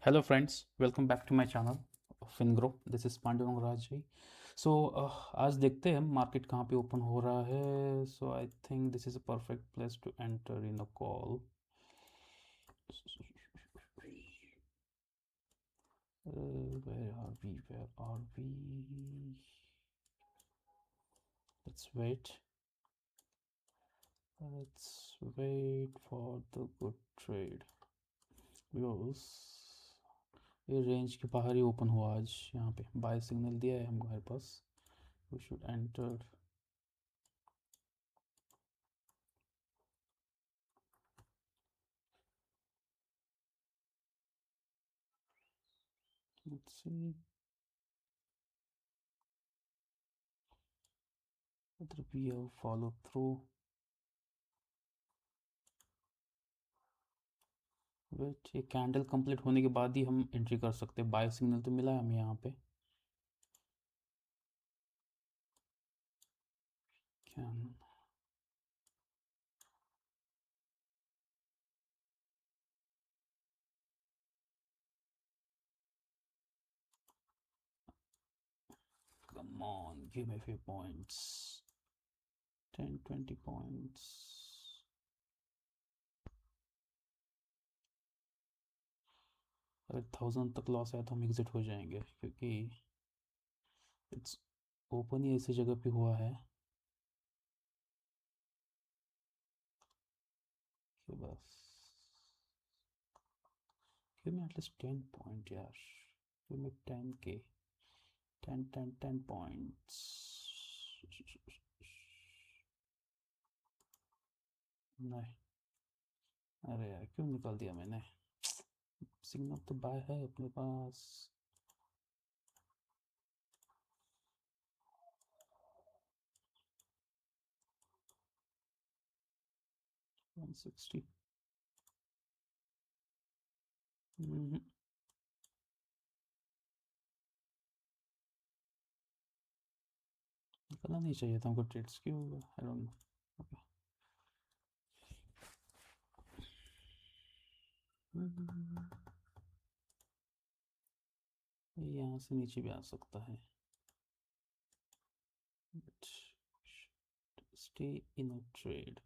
Hello friends, welcome back to my channel FinGrow. This is Pandey Rangaraj ji. So आज देखते हैं market कहाँ पे ओपन हो रहा है. So I think this is a perfect place to enter in a call. Where are we? Where are we? Let's wait. Let's wait for the good trade. Because ये range के बाहर ही open हुआ आज. यहाँ पे बाय सिग्नल दिया है हमारे पास. We should enter. Let's see whether we'll follow through. Wait, ये कैंडल कंप्लीट होने के बाद ही हम एंट्री कर सकते हैं. बाय सिग्नल तो मिला है हमें यहाँ पे. Can come on, give me a few points. 10-20 points. अगर 1000 तक लॉस आया तो हम एग्जिट हो जाएंगे, क्योंकि इट्स ओपन ही ऐसी जगह पे हुआ है कि बस. give me at least 10 point यार. give me 10k. 10 points. नहीं, अरे यार क्यों निकाल दिया मैंने. सिग्नल तो बाय है अपने पास. 160. निकलना नहीं चाहिए था हमको ट्रेड्स, क्यों? I don't know. ओके. यहाँ से नीचे भी आ सकता है. But stay in a trade.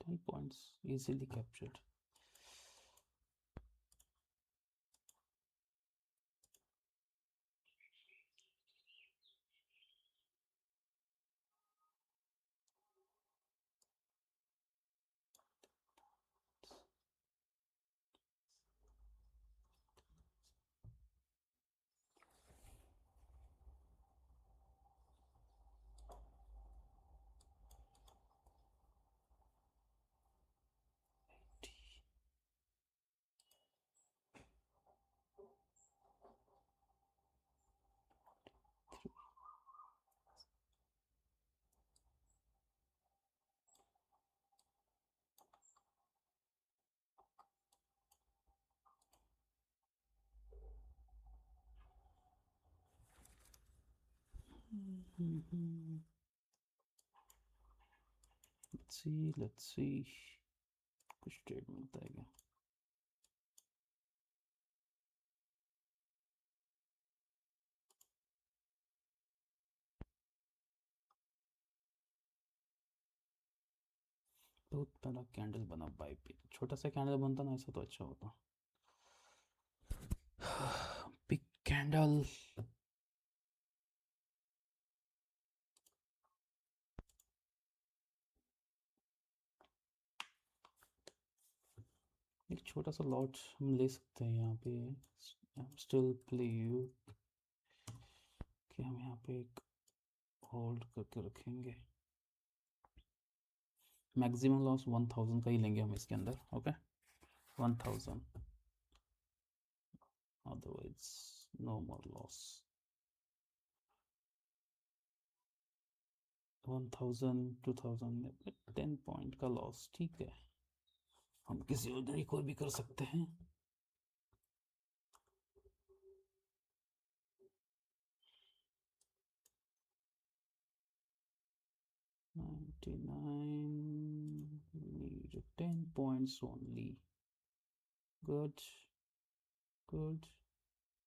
10 points easily captured. Let's see. कुछ ट्रेड मिलता है क्या? बहुत बड़ा कैंडल बना बाय पे. छोटा सा कैंडल बनता ना ऐसा तो अच्छा होता. Big candle. एक छोटा सा लॉट हम ले सकते हैं यहाँ पे. स्टिल प्ले यू कि हम यहाँ पे एक होल्ड करके रखेंगे. मैक्सिमम लॉस 1000 का ही लेंगे हम इसके अंदर. ओके, 1000. अदरवाइज नो मोर लॉस. 1000 2000 में 10 पॉइंट का लॉस ठीक है. हम किसी और को भी कर सकते हैं. 29, need 10 points only. Good, good,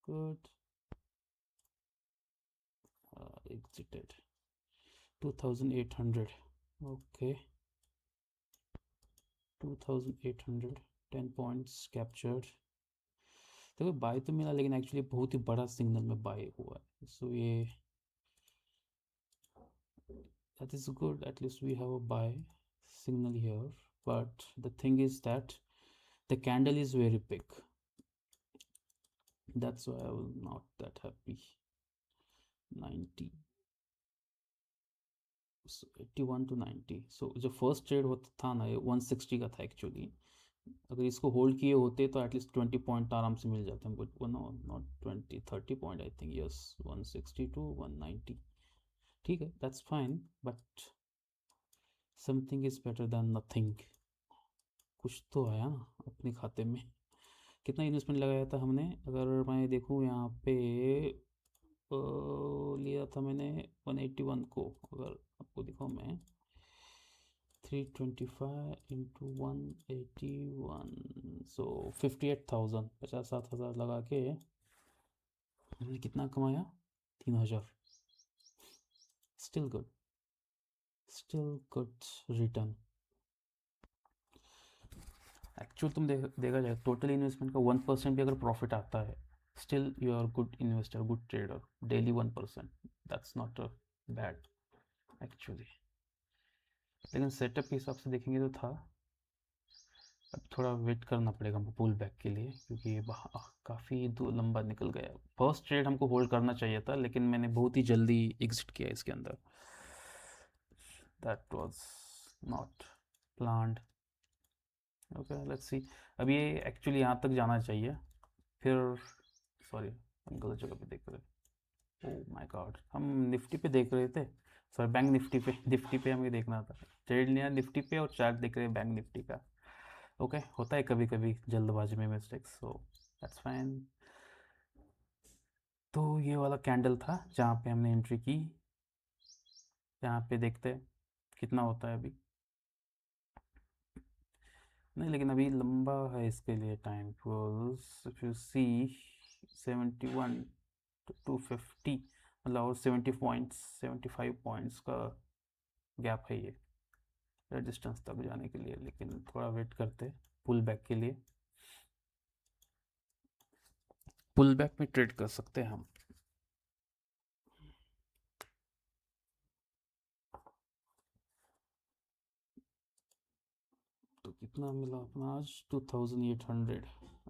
good. Exited 2800. Okay, 2800, 10 points captured. देखो बाय तो मिला, लेकिन एक्चुअली बहुत ही बड़ा सिग्नल में बाय हुआ है, सो ये that is good. At least we have a buy signal here, but the thing is that the candle is very big. That's why I was not that happy. 90, so 81 to 90. So जो first trade होता था ना, ये 160 का था actually. अगर इसको hold किए होते तो एटलीस्ट 20 पॉइंट आराम से मिल जाते हमको. No, not 20, 30 point I think. Yes, 160 to 190. ठीक है, that's fine, but something is better than nothing. कुछ तो आया ना अपने खाते में. कितना इन्वेस्टमेंट लगाया था हमने, अगर मैं देखूँ यहाँ पे लिया था मैंने 181 को. अगर आपको दिखाऊँ मैं 325 इंटू 181, सो 58,000, 57,000 लगा के हमने कितना कमाया, 3,000. Still good, still good return. Actual तुम देखा जाए टोटल इन्वेस्टमेंट का 1% भी अगर प्रॉफिट आता है, still you are good investor, good trader. Daily 1%, that's not bad actually. लेकिन सेटअप के हिसाब से देखेंगे तो था. अब थोड़ा वेट करना पड़ेगा हमको पुल बैक के लिए, क्योंकि ये काफ़ी लंबा निकल गया. फर्स्ट ट्रेड हमको होल्ड करना चाहिए था, लेकिन मैंने बहुत ही जल्दी एग्जिट किया इसके अंदर. That was not planned. Okay, let's see. अब ये एक्चुअली यहाँ तक जाना चाहिए, फिर सॉरी हम गलत जगह पे देख रहे हैं. ओह माय गॉड, हम निफ्टी पे देख रहे थे. सॉरी, बैंक निफ्टी पे. निफ्टी पे हमें देखना था. ट्रेड लिया निफ्टी पे और चार्ट देख रहे हैं बैंक निफ्टी का. ओके, होता है कभी कभी जल्दबाजी में मिस्टेक्स, सो दैट्स फाइन. तो ये वाला कैंडल था जहाँ पे हमने एंट्री की. यहाँ पे देखते हैं कितना होता है अभी. नहीं, लेकिन अभी लंबा है इसके लिए time. If you see 71 to 250, मतलब और 70 पॉइंट्स, 75 पॉइंट्स का गैप है ये रेजिस्टेंस तक जाने के लिए. लेकिन थोड़ा वेट करते पुल बैक के लिए. पुल बैक में ट्रेड कर सकते हैं हम. तो कितना मिला अपना आज, 2800.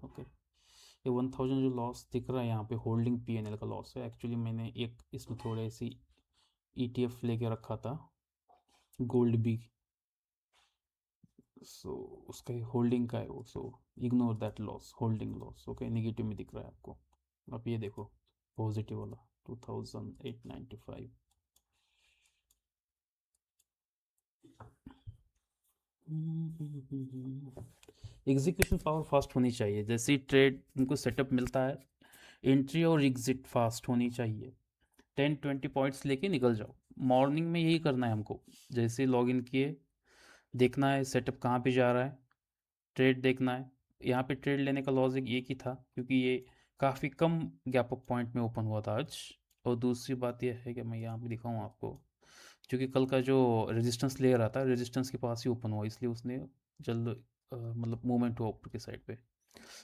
ओके, ये 1000 जो लॉस दिख रहा है यहाँ पे होल्डिंग पीएनएल का लॉस है. एक्चुअली मैंने एक इसमें थोड़े सी ETF लेके रखा था, गोल्ड बी, सो उसका होल्डिंग का है वो. So ignore that loss, holding loss. Okay, negative में दिख रहा है आपको. अब ये देखो पॉजिटिव वाला 2895. एग्जीक्यूशन पावर फास्ट होनी चाहिए. जैसे ही ट्रेड तुमको सेटअप मिलता है, एंट्री और एग्जिट फास्ट होनी चाहिए. 10-20 पॉइंट्स लेके निकल जाओ. मॉर्निंग में यही करना है हमको. जैसे लॉग इन किए, देखना है सेटअप कहाँ पे जा रहा है, ट्रेड देखना है. यहाँ पे ट्रेड लेने का लॉजिक एक ही था, क्योंकि ये काफ़ी कम गैप अप पॉइंट में ओपन हुआ था आज. और दूसरी बात यह है कि मैं यहाँ पे दिखाऊँ आपको, क्योंकि कल का जो रेजिस्टेंस ले रहा था, रेजिस्टेंस के पास ही ओपन हुआ, इसलिए उसने जल्द मतलब मूवमेंट हुआ ऊपर की साइड पे.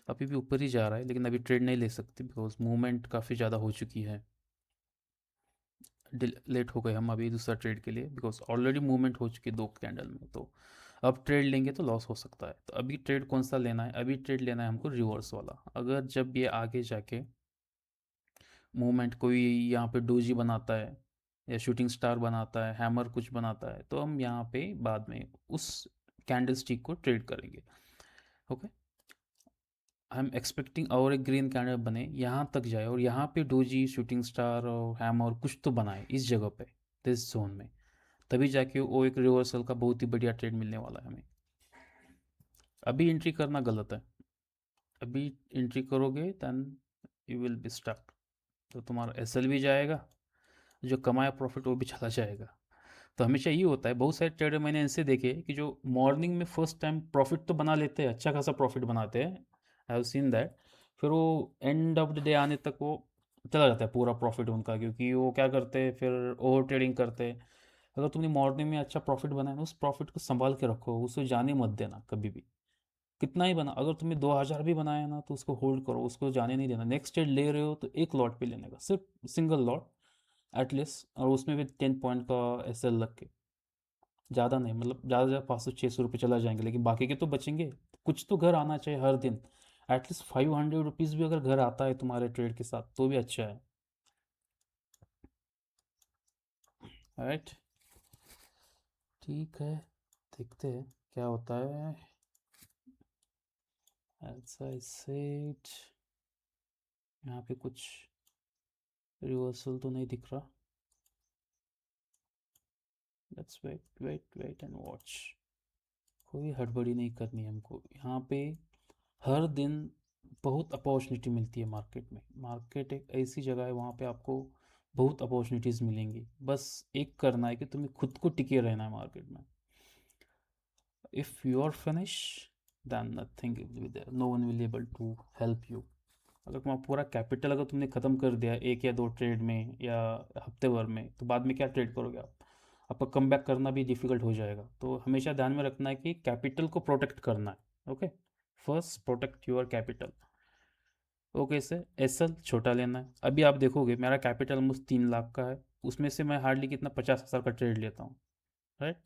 अभी भी ऊपर ही जा रहा है, लेकिन अभी ट्रेड नहीं ले सकते बिकॉज मूवमेंट काफ़ी ज़्यादा हो चुकी है. लेट हो गए हम अभी दूसरा ट्रेड के लिए, बिकॉज ऑलरेडी मूवमेंट हो चुकी है 2 कैंडल में. तो अब ट्रेड लेंगे तो लॉस हो सकता है. तो अभी ट्रेड कौन सा लेना है, अभी ट्रेड लेना है हमको रिवर्स वाला. अगर जब ये आगे जाके मूवमेंट कोई यहाँ पे डोजी बनाता है या शूटिंग स्टार बनाता है, हैमर कुछ बनाता है, तो हम यहाँ पे बाद में उस कैंडल स्टिक को ट्रेड करेंगे. ओके, आई एम एक्सपेक्टिंग और एक ग्रीन कैंडल बने, यहाँ तक जाए और यहाँ पे डोजी, शूटिंग स्टार और हैमर कुछ तो बनाए इस जगह पे, दिस जोन में. तभी जाके वो एक रिवर्सल का बहुत ही बढ़िया ट्रेड मिलने वाला है हमें. अभी एंट्री करना गलत है. अभी एंट्री करोगे then you will be stuck. तो तुम्हारा SL भी जाएगा, जो कमाया प्रॉफिट वो भी चला जाएगा. तो हमेशा ये होता है, बहुत सारे ट्रेडर मैंने ऐसे देखे कि जो मॉर्निंग में फर्स्ट टाइम प्रॉफिट तो बना लेते हैं, अच्छा खासा प्रॉफिट बनाते हैं, आई हैव सीन दैट। फिर वो एंड ऑफ द डे आने तक वो चला जाता है पूरा प्रॉफिट उनका, क्योंकि वो क्या करते हैं, फिर ओवर ट्रेडिंग करते हैं। अगर तुमने मॉर्निंग में अच्छा प्रॉफिट बनाया ना, उस प्रॉफिट को संभाल के रखो, उसे जाने मत देना कभी भी। कितना ही बना, अगर तुमने 2,000 भी बनाया ना, तो उसको होल्ड करो, उसको जाने नहीं देना। नेक्स्ट ट्रेड ले रहे हो तो एक लॉट पे लेने का, सिर्फ सिंगल लॉट एटलीस्ट, और उसमें भी 10 पॉइंट का एसएल रख के। ज़्यादा नहीं, मतलब ज़्यादा ज़्यादा 500-600 रुपये चला जाएंगे, लेकिन बाकी के तो बचेंगे। कुछ तो घर आना चाहिए हर दिन, एटलीस्ट 500 रुपीज़ भी अगर घर आता है तुम्हारे ट्रेड के साथ तो भी अच्छा है। राइट, ठीक है, देखते हैं क्या होता है। ऐसा सेट, यहाँ पे कुछ रिवर्सल तो नहीं दिख रहा। Let's wait wait wait and watch. कोई हड़बड़ी नहीं करनी है हमको यहाँ पे। हर दिन बहुत अपॉर्चुनिटी मिलती है मार्केट में। मार्केट एक ऐसी जगह है, वहाँ पे आपको बहुत अपॉर्चुनिटीज़ मिलेंगी। बस एक करना है कि तुम्हें खुद को टिके रहना है मार्केट में। If you are finish, then nothing will be there, no one will able to help you. अगर तुम्हारा पूरा कैपिटल अगर तुमने ख़त्म कर दिया एक या दो ट्रेड में या हफ्ते भर में, तो बाद में क्या ट्रेड करोगे आप? आपका कम बैक करना भी डिफ़िकल्ट हो जाएगा। तो हमेशा ध्यान में रखना है कि कैपिटल को प्रोटेक्ट करना है। Okay, first protect your capital. Okay sir, SL छोटा लेना है। अभी आप देखोगे मेरा कैपिटल ऑलमोस्ट 3 लाख का है, उसमें से मैं हार्डली कितना 50,000 का ट्रेड लेता हूँ। Right,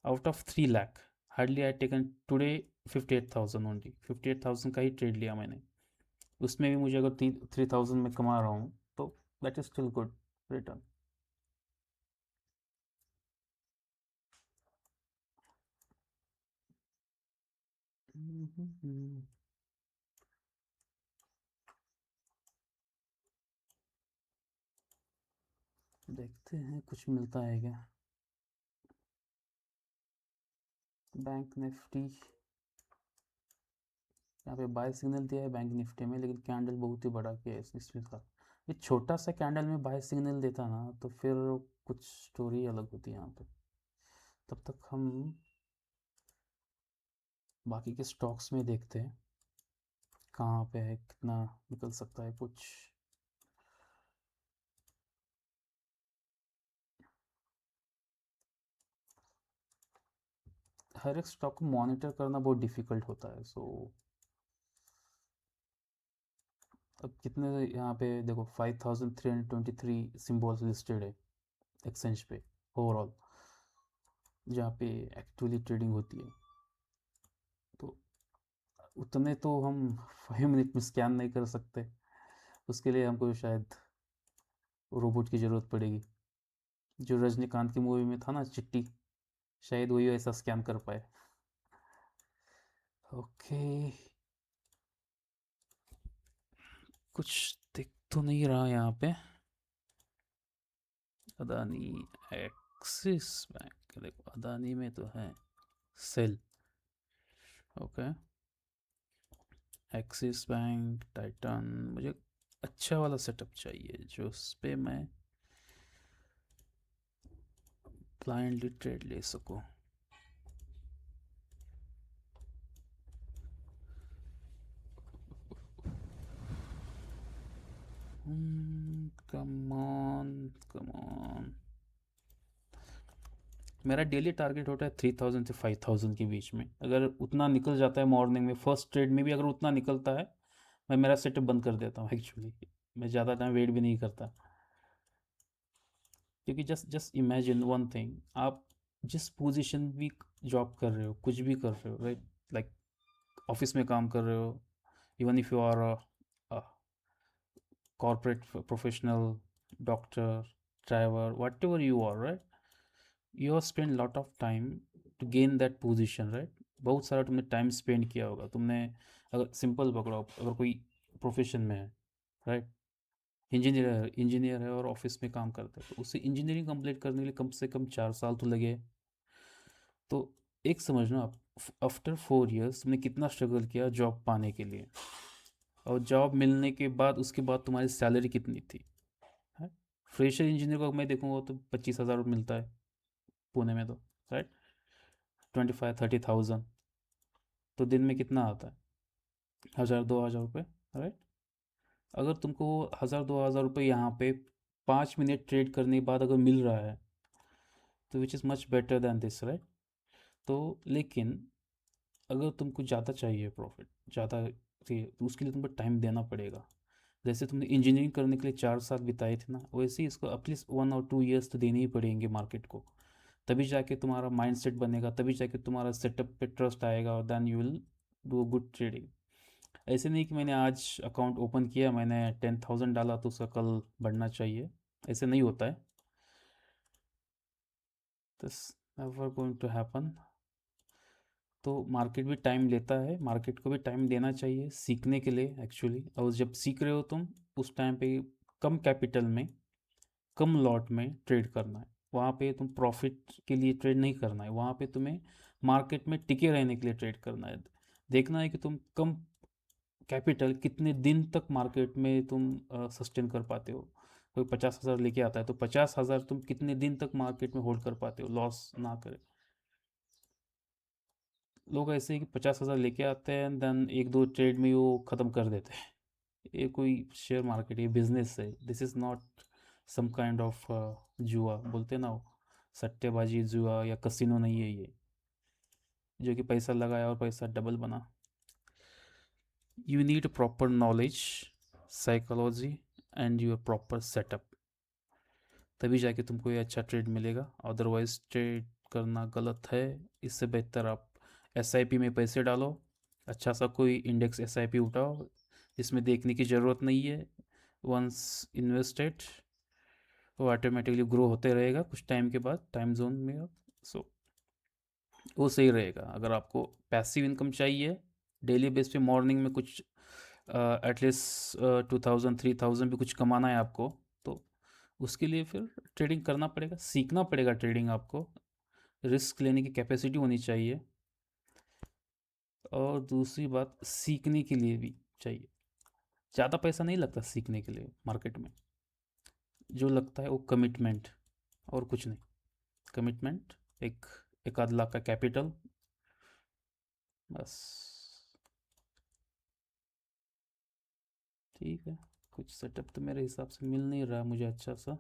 out of 3 lakh hardly I taken today 58,000 only. 58,000 का ही ट्रेड लिया मैंने। उसमें भी मुझे अगर 3,000 में कमा रहा हूँ तो that is still good return. देखते हैं कुछ मिलता है क्या। बैंक निफ्टी, यहाँ पे बाय सिग्नल दिया है बैंक निफ्टी में, लेकिन कैंडल बहुत ही बड़ा किया है इसमें का। ये छोटा सा कैंडल में बाय सिग्नल देता ना, तो फिर कुछ स्टोरी अलग होती है यहाँ पे। तब तक हम बाकी के स्टॉक्स में देखते हैं कहाँ पे है, कितना निकल सकता है कुछ। हर एक स्टॉक को मॉनिटर करना बहुत डिफिकल्ट होता है। सो अब कितने, यहाँ पे देखो 5,323 सिम्बल्स लिस्टेड है एक्सचेंज पे ओवरऑल, जहाँ पे एक्चुअली ट्रेडिंग होती है। तो उतने तो हम 5 मिनट में स्कैन नहीं कर सकते, उसके लिए हमको शायद रोबोट की ज़रूरत पड़ेगी। जो रजनीकांत की मूवी में था ना चिट्टी, शायद वही ऐसा स्कैन कर पाए। ओके, कुछ दिख तो नहीं रहा यहाँ पे। अदानी, एक्सिस बैंक, देखो अदानी में तो है sell. Okay, Axis Bank, Titan, मुझे अच्छा वाला सेटअप चाहिए जो उस पे मैं ब्लाइंडली ट्रेड ले सकूं। Come on come on. मेरा डेली टारगेट होता है 3,000 से 5,000 के बीच में। अगर उतना निकल जाता है मॉर्निंग में फर्स्ट ट्रेड में भी, अगर उतना निकलता है, मैं मेरा सेटअप बंद कर देता हूँ एक्चुअली। मैं ज़्यादा टाइम वेट भी नहीं करता, क्योंकि just just imagine one thing, आप जिस पोजीशन भी जॉब कर रहे हो, कुछ भी कर रहे हो, राइट, लाइक ऑफिस में काम कर रहे हो, even if you are corporate professional, doctor, driver, whatever you are, right, you have spend lot of time to gain that position, right. बहुत सारा तुमने टाइम स्पेंड किया होगा। तुमने, अगर सिंपल पकड़ो, अगर कोई प्रोफेशन में है, राइट, इंजीनियर है और ऑफिस में काम करता है, तो उसे इंजीनियरिंग कंप्लीट करने के लिए कम से कम 4 साल तो लगे। तो एक समझना आप, आफ्टर 4 इयर्स तुमने कितना स्ट्रगल किया जॉब पाने के लिए, और जॉब मिलने के बाद उसके बाद तुम्हारी सैलरी कितनी थी, है? फ्रेशर इंजीनियर को मैं देखूंगा तो 25,000 मिलता है, पुणे में तो, राइट, 25-30 थाउजेंड, तो दिन में कितना आता है? 1,000-2,000 रुपये, राइट। अगर तुमको 1,000-2,000 रुपये यहाँ पे 5 मिनट ट्रेड करने के बाद अगर मिल रहा है, तो which is much better than this, right. तो लेकिन अगर तुमको ज़्यादा चाहिए प्रॉफिट, ज़्यादा चाहिए, तो उसके लिए तुमको टाइम देना पड़ेगा। जैसे तुमने इंजीनियरिंग करने के लिए 4 साल बिताए थे ना, वैसे ही इसको एटलीस्ट 1 और 2 ईयर्स तो देने ही पड़ेंगे मार्केट को। तभी जाके तुम्हारा माइंडसेट बनेगा, तभी जाके तुम्हारा सेटअप पे ट्रस्ट आएगा, और then you will do good trading. ऐसे नहीं कि मैंने आज अकाउंट ओपन किया, मैंने 10,000 डाला तो उसका कल बढ़ना चाहिए, ऐसे नहीं होता है। This never going to happen. तो मार्केट भी टाइम लेता है, मार्केट को भी टाइम देना चाहिए सीखने के लिए एक्चुअली। और जब सीख रहे हो तुम, उस टाइम पे कम कैपिटल में, कम लॉट में ट्रेड करना है। वहाँ पे तुम प्रॉफिट के लिए ट्रेड नहीं करना है, वहाँ पे तुम्हें मार्केट में टिके रहने के लिए ट्रेड करना है। देखना है कि तुम कम कैपिटल कितने दिन तक मार्केट में तुम सस्टेन कर पाते हो। कोई 50,000 लेके आता है, तो 50,000 तुम कितने दिन तक मार्केट में होल्ड कर पाते हो, लॉस ना करे। लोग ऐसे ही कि 50,000 लेके आते हैं, देन एक दो ट्रेड में वो ख़त्म कर देते हैं। ये कोई शेयर मार्केट, ये बिजनेस है, this is not some kind of जुआ बोलते हैं ना वो, सट्टेबाजी जुआ या कसिनो नहीं है ये, जो कि पैसा लगाया और पैसा डबल बना। You need proper knowledge, psychology and your proper setup, तभी जाके तुमको ये अच्छा ट्रेड मिलेगा। अदरवाइज ट्रेड करना गलत है। इससे बेहतर आप एसआईपी में पैसे डालो, अच्छा सा कोई इंडेक्स एसआईपी उठाओ, इसमें देखने की ज़रूरत नहीं है। वंस इन्वेस्टेड, वो ऑटोमेटिकली ग्रो होते रहेगा कुछ टाइम के बाद, टाइम जोन में। सो वो सही रहेगा। अगर आपको पैसिव इनकम चाहिए डेली बेस पे, मॉर्निंग में कुछ एटलीस्ट 2,000-3,000 भी कुछ कमाना है आपको, तो उसके लिए फिर ट्रेडिंग करना पड़ेगा, सीखना पड़ेगा ट्रेडिंग आपको। रिस्क लेने की कैपेसिटी होनी चाहिए, और दूसरी बात सीखने के लिए भी चाहिए। ज़्यादा पैसा नहीं लगता सीखने के लिए मार्केट में, जो लगता है वो कमिटमेंट, और कुछ नहीं। कमिटमेंट, एक 1 आध लाख का कैपिटल, बस। ठीक है, कुछ सेटअप तो मेरे हिसाब से मिल नहीं रहा मुझे अच्छा सा।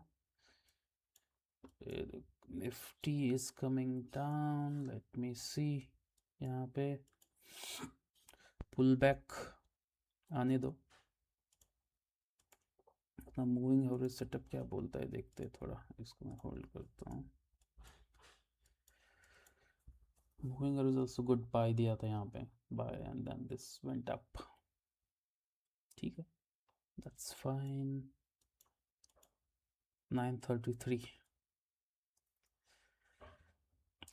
Nifty is coming down, let me see. यहाँ पे पुल बैक आने दो। अपना मूविंग एवरेज सेटअप क्या बोलता है देखते हैं थोड़ा, इसको मैं होल्ड करता हूँ। Moving average also good buy दिया था यहाँ पे, buy and then this went up. ठीक है, दैट्स फाइन। 933।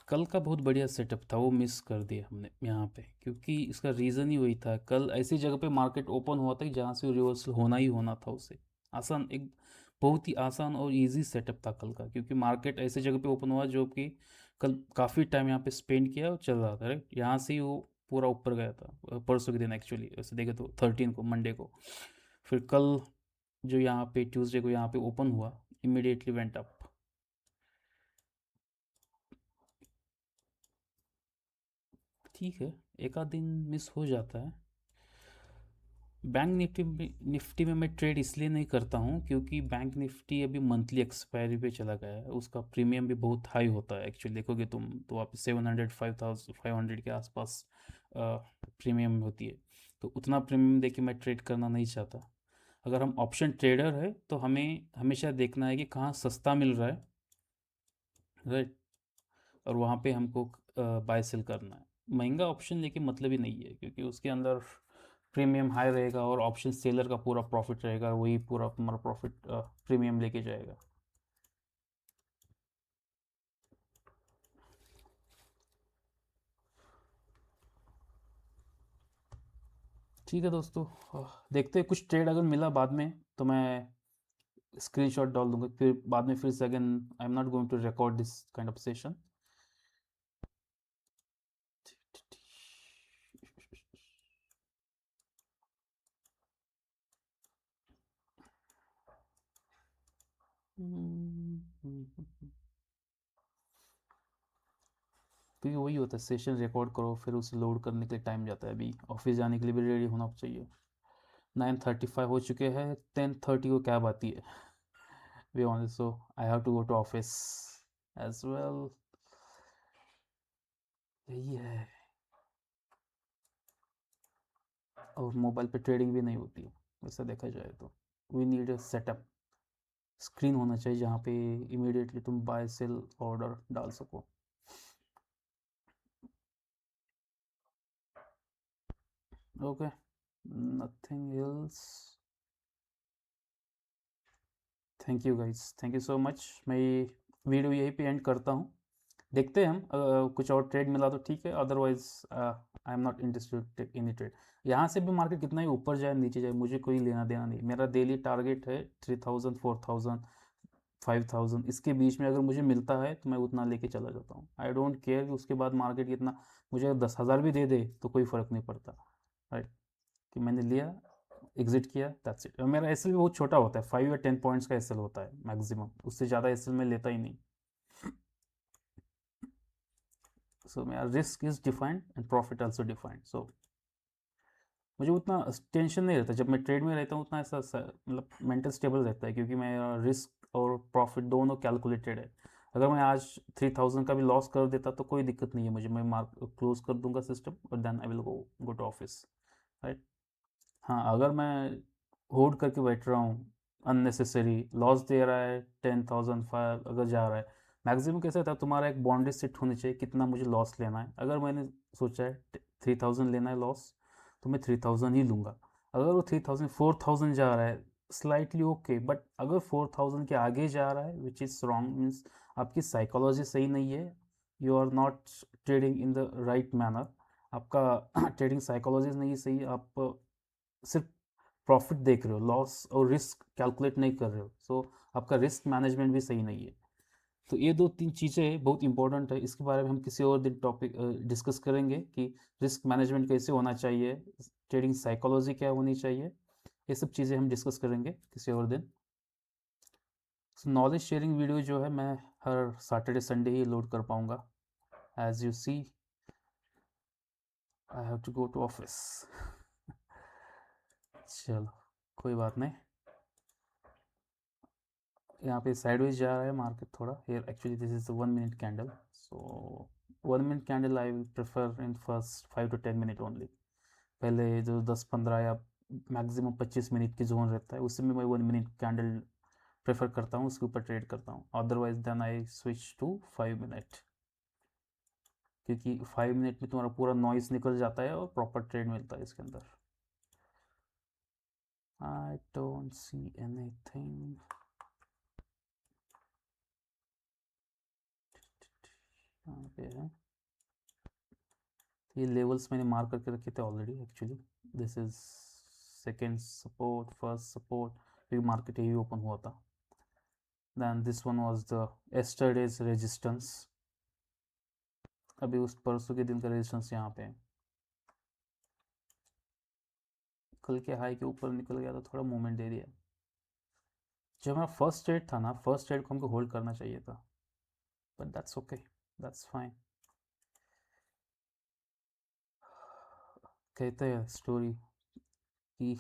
कल का बहुत बढ़िया सेटअप था, वो मिस कर दिया हमने यहाँ पे, क्योंकि इसका रीज़न ही वही था, कल ऐसी जगह पे मार्केट ओपन हुआ था कि जहाँ से रिवर्सल होना ही होना था उसे। आसान, एक बहुत ही आसान और इजी सेटअप था कल का, क्योंकि मार्केट ऐसी जगह पे ओपन हुआ जो कि कल काफ़ी टाइम यहाँ पे स्पेंड किया और चल रहा था, राइट। यहाँ से ही वो पूरा ऊपर गया था परसों के दिन, एक्चुअली वैसे देखे तो 13 को, मंडे को। फिर कल जो यहाँ पे ट्यूसडे को यहाँ पे ओपन हुआ, इमिडिएटली वेंट अप। ठीक है, एक आध दिन मिस हो जाता है। बैंक निफ्टी में मैं ट्रेड इसलिए नहीं करता हूँ क्योंकि बैंक निफ्टी अभी मंथली एक्सपायरी पे चला गया है, उसका प्रीमियम भी बहुत हाई होता है। एक्चुअली देखोगे तुम तो आप 700, 5,500 के आसपास प्रीमियम होती है। तो उतना प्रीमियम देके मैं ट्रेड करना नहीं चाहता। अगर हम ऑप्शन ट्रेडर है तो हमें हमेशा देखना है कि कहाँ सस्ता मिल रहा है, राइट, और वहाँ पे हमको बाय सेल करना है। महंगा ऑप्शन लेके मतलब ही नहीं है, क्योंकि उसके अंदर प्रीमियम हाई रहेगा और ऑप्शन सेलर का पूरा प्रॉफिट रहेगा, वही पूरा तुम्हारा प्रॉफिट प्रीमियम लेके जाएगा। ठीक है दोस्तों, देखते हैं कुछ ट्रेड अगर मिला बाद में तो मैं स्क्रीनशॉट डाल दूंगा, फिर बाद में फिर से again I am not going to record this kind of session. क्योंकि वही होता है, सेशन रिकॉर्ड करो फिर उसे लोड करने के लिए टाइम जाता है। अभी ऑफिस जाने के लिए भी रेडी होना चाहिए। 9:35 हो चुके हैं, 10:30 को कैब आती है वी ऑन, so I have to go to office as well. यही है। और मोबाइल पे ट्रेडिंग भी नहीं होती है वैसा देखा जाए तो। We need a setup, screen होना चाहिए जहाँ पे इमीडिएटली तुम बाय सेल ऑर्डर डाल सको। Okay, nothing else. Thank you guys, thank you so much. मैं ये वीडियो यहीं पे एंड करता हूँ। देखते हैं हम, कुछ और ट्रेड मिला तो ठीक है, otherwise I am not interested in trade. यहाँ से भी मार्केट कितना ही ऊपर जाए नीचे जाए मुझे कोई लेना देना नहीं। मेरा डेली टारगेट है 3000, 4000, 5000, इसके बीच में अगर मुझे मिलता है तो मैं उतना लेके चला जाता हूँ। आई डोंट केयर कि उसके बाद मार्केट कितना, मुझे 10,000 भी दे दे तो कोई फ़र्क नहीं पड़ता, राइट। कि मैंने लिया, एग्जिट किया, दैट्स इट। मेरा एस भी बहुत छोटा होता है, 5 या 10 पॉइंट्स का एस होता है मैक्सिमम, उससे ज़्यादा एस मैं लेता ही नहीं। सो मेरा risk is defined and profit also defined. So मुझे उतना टेंशन नहीं रहता जब मैं ट्रेड में रहता हूँ, उतना ऐसा मतलब मेंटल स्टेबल रहता है, क्योंकि मेरा रिस्क और प्रॉफिट दोनों कैलकुलेटेड है। अगर मैं आज 3000 का भी लॉस कर देता तो कोई दिक्कत नहीं है मुझे, मैं मार्क क्लोज कर दूंगा सिस्टम और then I will go to office, right. हाँ, अगर मैं होल्ड करके बैठ रहा हूँ, अननेसेसरी लॉस दे रहा है, 10,000 फाइव अगर जा रहा है, मैक्सिमम कैसा था, तुम्हारा एक बाउंड्री सेट होनी चाहिए कितना मुझे लॉस लेना है। अगर मैंने सोचा है 3000 लेना है लॉस, तो मैं 3000 ही लूँगा। अगर वो 3000 4000 जा रहा है, स्लाइटली ओके, बट अगर 4000 के आगे जा रहा है विच इज़ रॉन्ग, मीन्स आपकी साइकोलॉजी सही नहीं है, you are not trading in the right manner. आपका ट्रेडिंग साइकोलॉजी नहीं सही, आप सिर्फ प्रॉफिट देख रहे हो, लॉस और रिस्क कैलकुलेट नहीं कर रहे हो, सो आपका रिस्क मैनेजमेंट भी सही नहीं है। तो ये दो तीन चीज़ें बहुत इंपॉर्टेंट है, इसके बारे में हम किसी और दिन टॉपिक डिस्कस करेंगे कि रिस्क मैनेजमेंट कैसे होना चाहिए, ट्रेडिंग साइकोलॉजी क्या होनी चाहिए, ये सब चीज़ें हम डिस्कस करेंगे किसी और दिन। नॉलेज शेयरिंग वीडियो जो है मैं हर सैटरडे संडे ही लोड कर पाऊँगा। As you see, I have to go to office चलो, कोई बात नहीं। यहाँ पे साइडवेज जा रहा है मार्केट थोड़ा here, actually this is 1 minute candle, so 1 minute candle I will prefer in first 5 to 10 minute only. पहले जो 10-15 या मैक्सिमम 25 मिनट की जोन रहता है उसमें मैं 1 मिनट कैंडल प्रेफर करता हूँ, उसके ऊपर ट्रेड करता हूँ। Otherwise then I switch to 5 minute, क्योंकि 5 मिनट में तुम्हारा पूरा नॉइस निकल जाता है और प्रॉपर ट्रेड मिलता है इसके अंदर। I don't see anything. यहाँ पे है, ये लेवल्स मैंने मार्क करके रखे थे already actually. This is second support, first support, क्योंकि मार्केट यही ओपन हुआ था। Then this one was the yesterday's resistance, अभी उस परसों के दिन का रेजिस्टेंस यहाँ पे है। कल के हाई के ऊपर निकल गया तो थोड़ा मूवमेंट दे दिया। जो हमारा फर्स्ट ट्रेड था ना, फर्स्ट ट्रेड को हमको होल्ड करना चाहिए था, but that's okay, that's fine. कहते हैं स्टोरी कि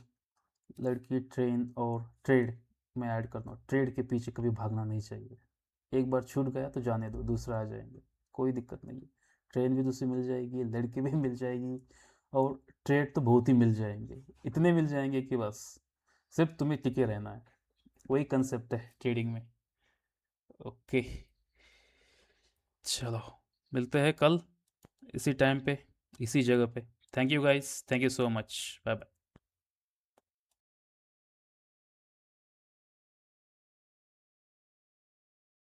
लड़की ट्रेन और ट्रेड में ऐड करना, ट्रेड के पीछे कभी भागना नहीं चाहिए। एक बार छूट गया तो जाने दो, दूसरा आ जाएंगे, कोई दिक्कत नहीं है। ट्रेन भी दूसरी मिल जाएगी, लड़की भी मिल जाएगी, और ट्रेड तो बहुत ही मिल जाएंगे, इतने मिल जाएंगे कि बस सिर्फ तुम्हें टिके रहना है। वही कंसेप्ट है ट्रेडिंग में। ओके, चलो मिलते हैं कल इसी टाइम पे, इसी जगह पे। Thank you guys, thank you so much, bye bye.